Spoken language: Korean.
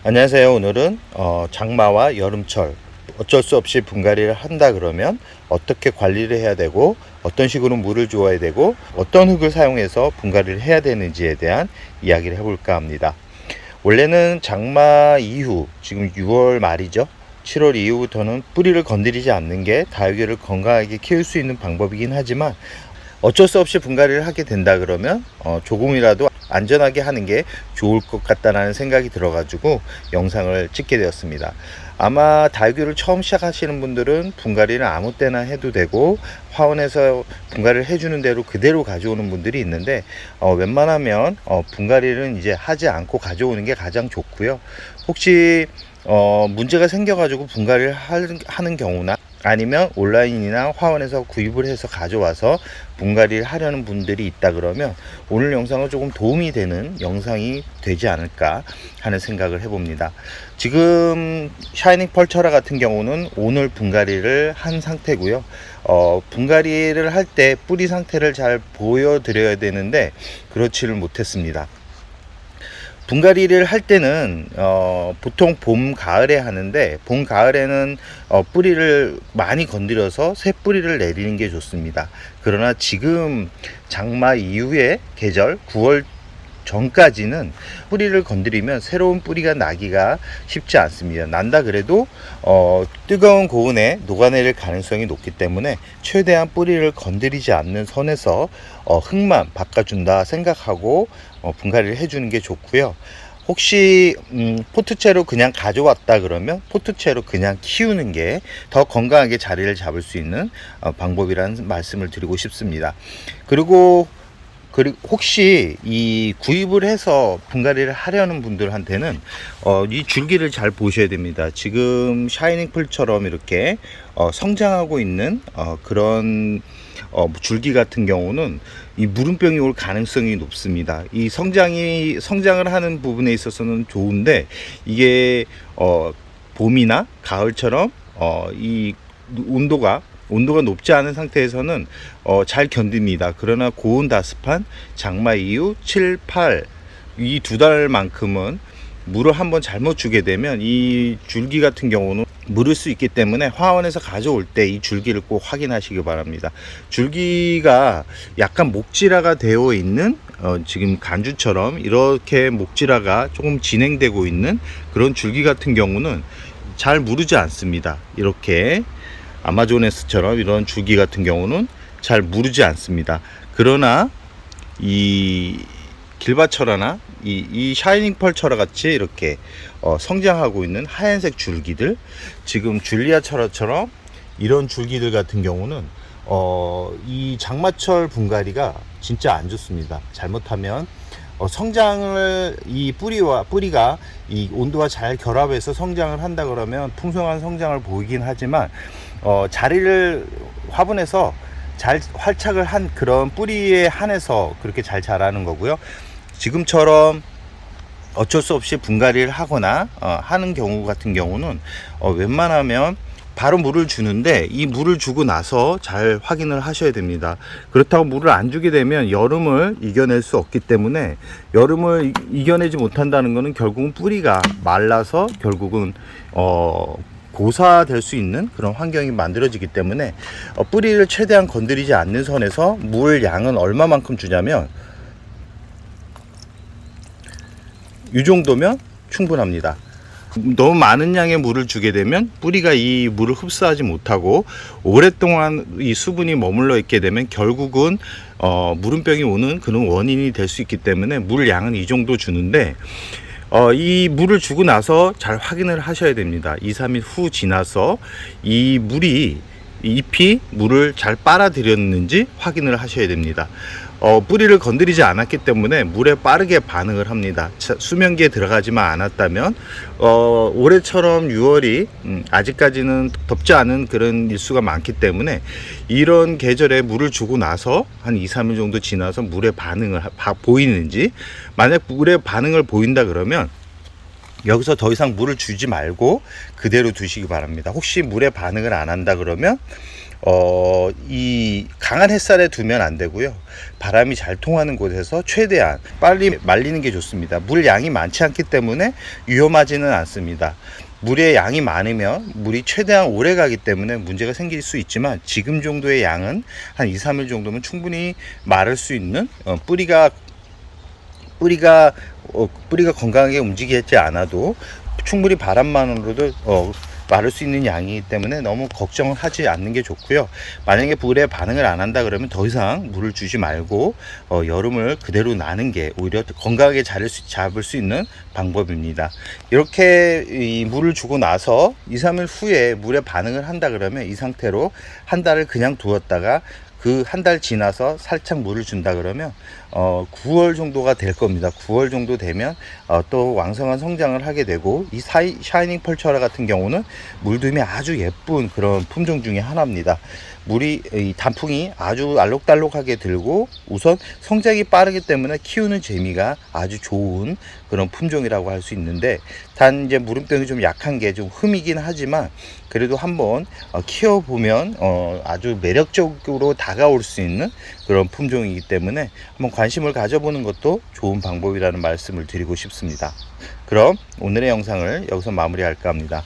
안녕하세요. 오늘은 장마와 여름철 어쩔 수 없이 분갈이를 한다 그러면 어떻게 관리를 해야 되고 어떤 식으로 물을 줘야 되고 어떤 흙을 사용해서 분갈이를 해야 되는지에 대한 이야기를 해볼까 합니다. 원래는 장마 이후 지금 6월 말이죠. 7월 이후부터는 뿌리를 건드리지 않는 게 다육이를 건강하게 키울 수 있는 방법이긴 하지만 어쩔 수 없이 분갈이를 하게 된다 그러면 조금이라도 안전하게 하는 게 좋을 것 같다는 생각이 들어가지고 영상을 찍게 되었습니다. 아마 다육이를 처음 시작하시는 분들은 분갈이를 아무 때나 해도 되고 화원에서 분갈이를 해주는 대로 그대로 가져오는 분들이 있는데 웬만하면 분갈이는 이제 하지 않고 가져오는 게 가장 좋고요. 혹시 문제가 생겨가지고 분갈이를 하는 경우나 아니면 온라인이나 화원에서 구입을 해서 가져와서 분갈이를 하려는 분들이 있다 그러면 오늘 영상은 조금 도움이 되는 영상이 되지 않을까 하는 생각을 해봅니다. 지금 샤이닝 펄처라 같은 경우는 오늘 분갈이를 한 상태고요. 분갈이를 할 때 뿌리 상태를 잘 보여드려야 되는데 그렇지를 못했습니다. 분갈이를 할 때는 보통 봄 가을에 하는데 봄 가을에는 뿌리를 많이 건드려서 새 뿌리를 내리는 게 좋습니다. 그러나 지금 장마 이후의 계절 9월 전까지는 뿌리를 건드리면 새로운 뿌리가 나기가 쉽지 않습니다. 난다 그래도 뜨거운 고온에 녹아내릴 가능성이 높기 때문에 최대한 뿌리를 건드리지 않는 선에서 흙만 바꿔준다 생각하고 분갈이를 해주는 게 좋고요. 혹시 포트채로 그냥 가져왔다 그러면 포트채로 그냥 키우는 게 더 건강하게 자리를 잡을 수 있는 방법이라는 말씀을 드리고 싶습니다. 그리고 혹시 이 구입을 해서 분갈이를 하려는 분들한테는 이 줄기를 잘 보셔야 됩니다. 지금 샤이닝 풀처럼 이렇게 성장하고 있는 그런 줄기 같은 경우는 이 무름병이 올 가능성이 높습니다. 이 성장을 하는 부분에 있어서는 좋은데 이게 봄이나 가을처럼 이 온도가 높지 않은 상태에서는 잘 견딥니다. 그러나 고온 다습한 장마 이후 7, 8 이 두 달만큼은 물을 한번 잘못 주게 되면 이 줄기 같은 경우는 물을 수 있기 때문에 화원에서 가져올 때 이 줄기를 꼭 확인하시기 바랍니다. 줄기가 약간 목질화가 되어 있는 지금 간주처럼 이렇게 목질화가 조금 진행되고 있는 그런 줄기 같은 경우는 잘 무르지 않습니다. 이렇게 아마존에스처럼 이런 줄기 같은 경우는 잘 무르지 않습니다. 그러나 이 길바철화나 이 샤이닝 펄철화 같이 이렇게 성장하고 있는 하얀색 줄기들, 지금 줄리아 철화처럼 이런 줄기들 같은 경우는 이 장마철 분갈이가 진짜 안 좋습니다. 잘못하면 성장을 이 뿌리가 이 온도와 잘 결합해서 성장을 한다 그러면 풍성한 성장을 보이긴 하지만 자리를 화분에서 잘 활착을 한 그런 뿌리에 한해서 그렇게 잘 자라는 거고요. 지금처럼 어쩔 수 없이 분갈이를 하거나 하는 경우 같은 경우는 웬만하면 바로 물을 주는데 이 물을 주고 나서 잘 확인을 하셔야 됩니다. 그렇다고 물을 안 주게 되면 여름을 이겨낼 수 없기 때문에 여름을 이겨내지 못한다는 것은 결국은 뿌리가 말라서 결국은 고사될 수 있는 그런 환경이 만들어지기 때문에 뿌리를 최대한 건드리지 않는 선에서 물 양은 얼마만큼 주냐면 이 정도면 충분합니다. 너무 많은 양의 물을 주게 되면 뿌리가 이 물을 흡수하지 못하고 오랫동안 이 수분이 머물러 있게 되면 결국은 무름병이 오는 그런 원인이 될 수 있기 때문에 물 양은 이 정도 주는데 이 물을 주고 나서 잘 확인을 하셔야 됩니다. 2, 3일 후 지나서 이 잎이 물을 잘 빨아들였는지 확인을 하셔야 됩니다. 뿌리를 건드리지 않았기 때문에 물에 빠르게 반응을 합니다. 수면기에 들어가지만 않았다면 올해처럼 6월이 아직까지는 덥지 않은 그런 일수가 많기 때문에 이런 계절에 물을 주고 나서 한 2, 3일 정도 지나서 물의 반응을 보이는지, 만약 물의 반응을 보인다 그러면 여기서 더 이상 물을 주지 말고 그대로 두시기 바랍니다. 혹시 물에 반응을 안 한다 그러면 이 강한 햇살에 두면 안 되고요. 바람이 잘 통하는 곳에서 최대한 빨리 말리는 게 좋습니다. 물 양이 많지 않기 때문에 위험하지는 않습니다. 물의 양이 많으면 물이 최대한 오래 가기 때문에 문제가 생길 수 있지만, 지금 정도의 양은 한 2, 3일 정도면 충분히 마를 수 있는, 뿌리가 건강하게 움직이지 않아도 충분히 바람만으로도 마를 수 있는 양이기 때문에 너무 걱정을 하지 않는 게 좋고요. 만약에 물에 반응을 안 한다 그러면 더 이상 물을 주지 말고 여름을 그대로 나는 게 오히려 건강하게 잡을 수 있는 방법입니다. 이렇게 이 물을 주고 나서 2, 3일 후에 물에 반응을 한다 그러면 이 상태로 한 달을 그냥 두었다가 그 한 달 지나서 살짝 물을 준다 그러면 9월 정도가 될 겁니다. 9월 정도 되면 또 왕성한 성장을 하게 되고, 이 샤이닝 펄처라 같은 경우는 물듬이 아주 예쁜 그런 품종 중에 하나입니다. 이 단풍이 아주 알록달록하게 들고 우선 성장이 빠르기 때문에 키우는 재미가 아주 좋은 그런 품종이라고 할 수 있는데, 단 이제 물음병이 좀 약한 게 좀 흠이긴 하지만 그래도 한번 키워보면 아주 매력적으로 다가올 수 있는 그런 품종이기 때문에 한번 관심을 가져보는 것도 좋은 방법이라는 말씀을 드리고 싶습니다. 그럼 오늘의 영상을 여기서 마무리할까 합니다.